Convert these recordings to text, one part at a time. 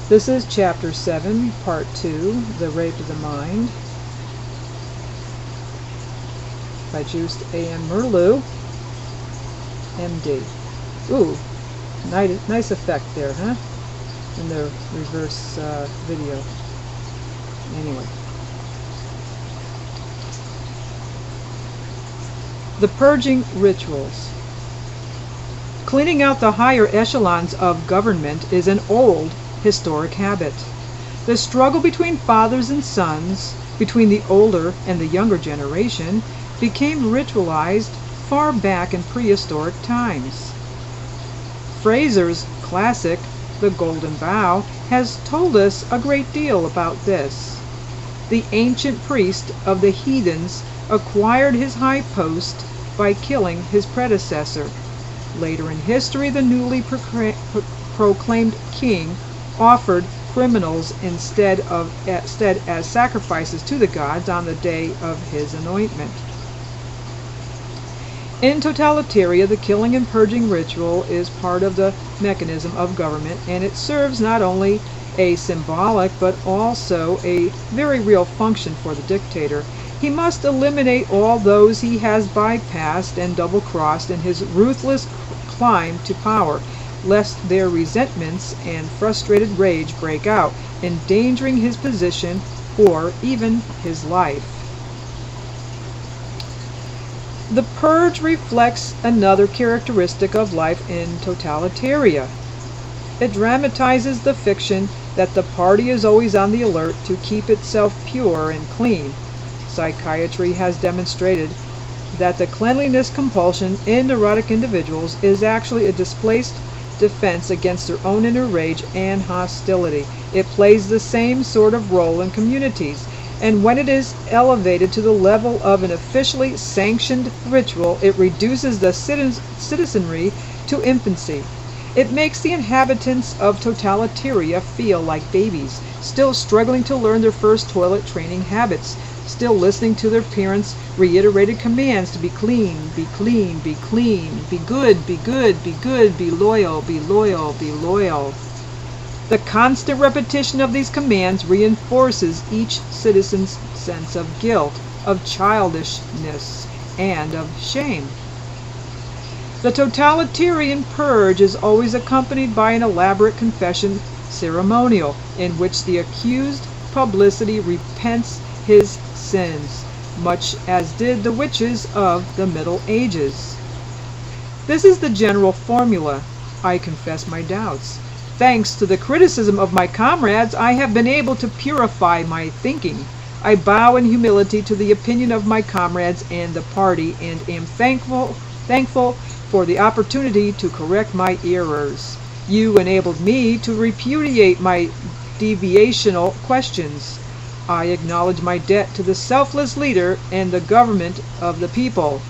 This is Chapter 7, Part 2, The Rape of the Mind, by Just A.M. Merleau, M.D. Ooh, nice effect there, huh? In the reverse video. Anyway. The purging rituals. Cleaning out the higher echelons of government is an old historic habit. The struggle between fathers and sons, between the older and the younger generation, became ritualized far back in prehistoric times. Fraser's classic, The Golden Bough, has told us a great deal about this. The ancient priest of the heathens acquired his high post by killing his predecessor. Later in history, the newly proclaimed king offered criminals instead as sacrifices to the gods on the day of his anointment. In totalitaria, the killing and purging ritual is part of the mechanism of government, and it serves not only a symbolic but also a very real function for the dictator. He must eliminate all those he has bypassed and double-crossed in his ruthless climb to power, lest their resentments and frustrated rage break out, endangering his position or even his life. The purge reflects another characteristic of life in totalitaria. It dramatizes the fiction that the party is always on the alert to keep itself pure and clean. Psychiatry has demonstrated that the cleanliness compulsion in neurotic individuals is actually a displaced defense against their own inner rage and hostility. It plays the same sort of role in communities, and when it is elevated to the level of an officially sanctioned ritual, it reduces the citizenry to infancy. It makes the inhabitants of totalitaria feel like babies, still struggling to learn their first toilet training habits, still listening to their parents' reiterated commands to be clean, be clean, be clean, be good, be good, be good, be loyal, be loyal, be loyal. The constant repetition of these commands reinforces each citizen's sense of guilt, of childishness, and of shame. The totalitarian purge is always accompanied by an elaborate confession ceremonial in which the accused publicly repents his sins, much as did the witches of the Middle Ages. This is the general formula. I confess my doubts. Thanks to the criticism of my comrades, I have been able to purify my thinking. I bow in humility to the opinion of my comrades and the party, and am thankful for the opportunity to correct my errors. You enabled me to repudiate my deviational questions. I acknowledge my debt to the selfless leader and the government of the people.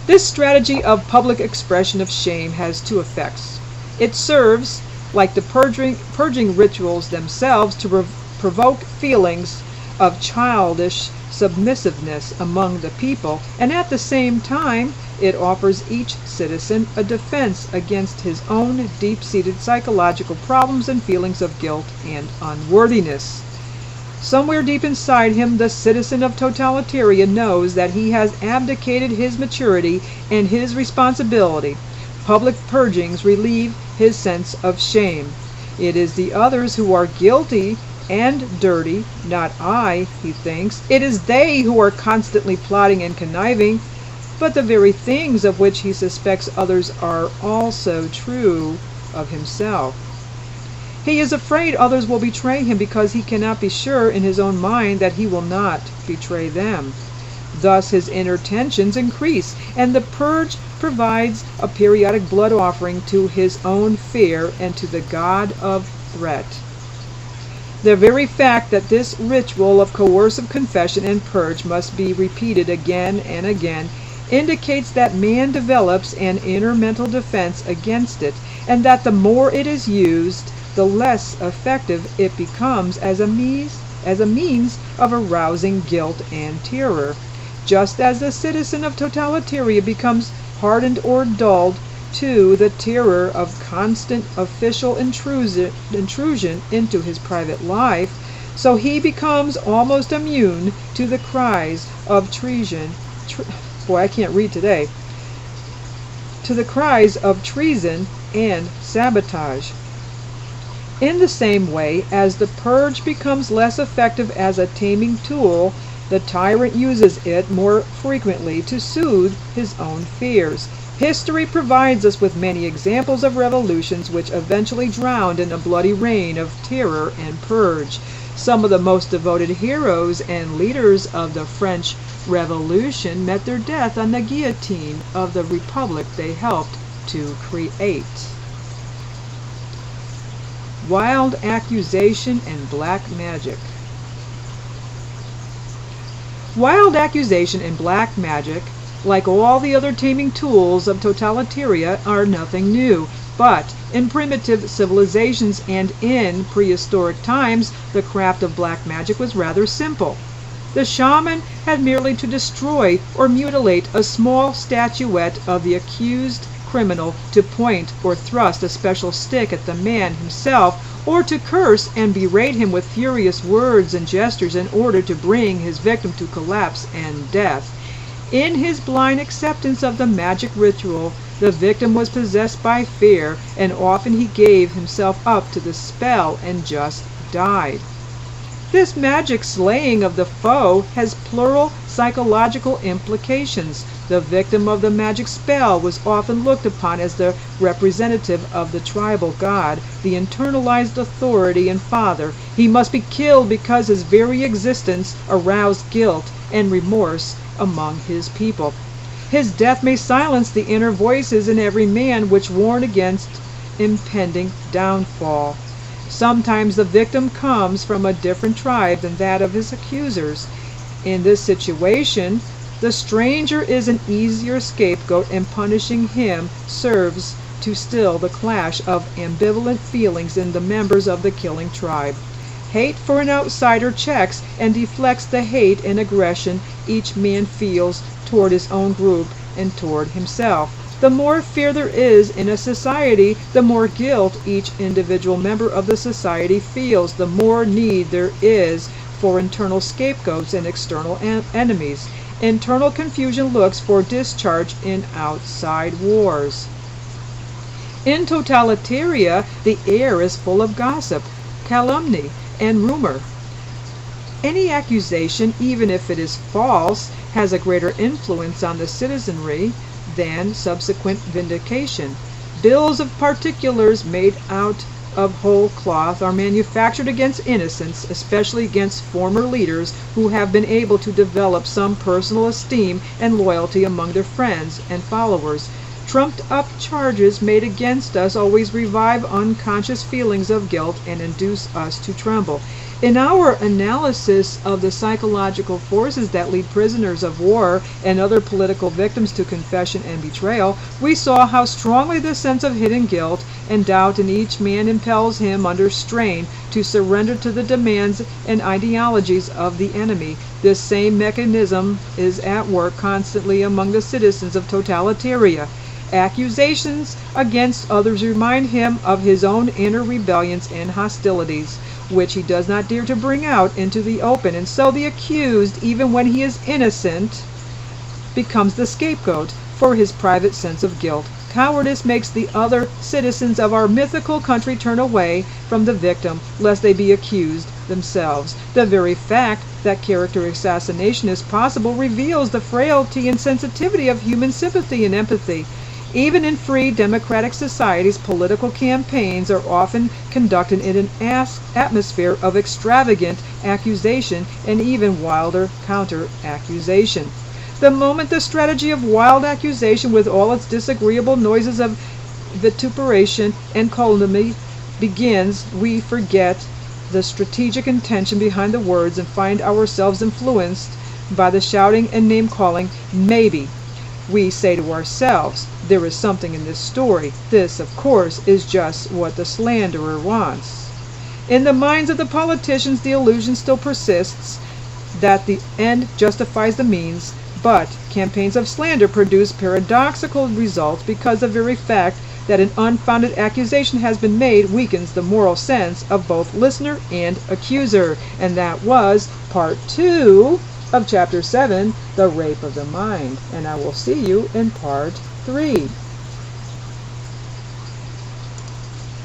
This strategy of public expression of shame has two effects. It serves, like the purging rituals themselves, to provoke feelings of childish submissiveness among the people, and at the same time it offers each citizen a defense against his own deep-seated psychological problems and feelings of guilt and unworthiness. Somewhere deep inside him, the citizen of totalitaria knows that he has abdicated his maturity and his responsibility. Public purgings relieve his sense of shame. It is the others who are guilty and dirty, not I, he thinks. It is they who are constantly plotting and conniving, but the very things of which he suspects others are also true of himself. He is afraid others will betray him because he cannot be sure in his own mind that he will not betray them. Thus his inner tensions increase, and the purge provides a periodic blood offering to his own fear and to the god of threat. The very fact that this ritual of coercive confession and purge must be repeated again and again indicates that man develops an inner mental defense against it, and that the more it is used, the less effective it becomes as a means of arousing guilt and terror. Just as the citizen of totalitaria becomes hardened or dulled to the terror of constant official intrusion into his private life, so he becomes almost immune to the cries of treason. Boy, I can't read today. To the cries of treason and sabotage. In the same way as the purge becomes less effective as a taming tool, the tyrant uses it more frequently to soothe his own fears. History provides us with many examples of revolutions which eventually drowned in a bloody reign of terror and purge. Some of the most devoted heroes and leaders of the French Revolution met their death on the guillotine of the republic they helped to create. Wild accusation and black magic. Wild accusation and black magic, like all the other taming tools of totalitaria, are nothing new. But in primitive civilizations and in prehistoric times, the craft of black magic was rather simple. The shaman had merely to destroy or mutilate a small statuette of the accused criminal, to point or thrust a special stick at the man himself, or to curse and berate him with furious words and gestures in order to bring his victim to collapse and death. In his blind acceptance of the magic ritual, the victim was possessed by fear, and often he gave himself up to the spell and just died. This magic slaying of the foe has plural psychological implications. The victim of the magic spell was often looked upon as the representative of the tribal god, the internalized authority and father. He must be killed because his very existence aroused guilt and remorse among his people. His death may silence the inner voices in every man which warn against impending downfall. Sometimes the victim comes from a different tribe than that of his accusers. In this situation, the stranger is an easier scapegoat, and punishing him serves to still the clash of ambivalent feelings in the members of the killing tribe. Hate for an outsider checks and deflects the hate and aggression each man feels toward his own group and toward himself. The more fear there is in a society, the more guilt each individual member of the society feels, the more need there is for internal scapegoats and external enemies. Internal confusion looks for discharge in outside wars. In totalitaria, the air is full of gossip, calumny, and rumor. Any accusation, even if it is false, has a greater influence on the citizenry than subsequent vindication. Bills of particulars made out of whole cloth are manufactured against innocents, especially against former leaders who have been able to develop some personal esteem and loyalty among their friends and followers. Trumped-up charges made against us always revive unconscious feelings of guilt and induce us to tremble. In our analysis of the psychological forces that lead prisoners of war and other political victims to confession and betrayal, we saw how strongly the sense of hidden guilt and doubt in each man impels him under strain to surrender to the demands and ideologies of the enemy. This same mechanism is at work constantly among the citizens of totalitaria. Accusations against others remind him of his own inner rebellions and hostilities, which he does not dare to bring out into the open, and so the accused, even when he is innocent, becomes the scapegoat for his private sense of guilt. Cowardice makes the other citizens of our mythical country turn away from the victim, lest they be accused themselves. The very fact that character assassination is possible reveals the frailty and sensitivity of human sympathy and empathy. Even in free democratic societies, political campaigns are often conducted in an atmosphere of extravagant accusation and even wilder counter-accusation. The moment the strategy of wild accusation, with all its disagreeable noises of vituperation and calumny, begins, we forget the strategic intention behind the words and find ourselves influenced by the shouting and name-calling. Maybe we say to ourselves, there is something in this story. This, of course, is just what the slanderer wants. In the minds of the politicians, the illusion still persists that the end justifies the means, But campaigns of slander produce paradoxical results because the very fact that an unfounded accusation has been made weakens the moral sense of both listener and accuser. And that was part 2 of chapter 7, The Rape of the Mind. And I will see you in part 3.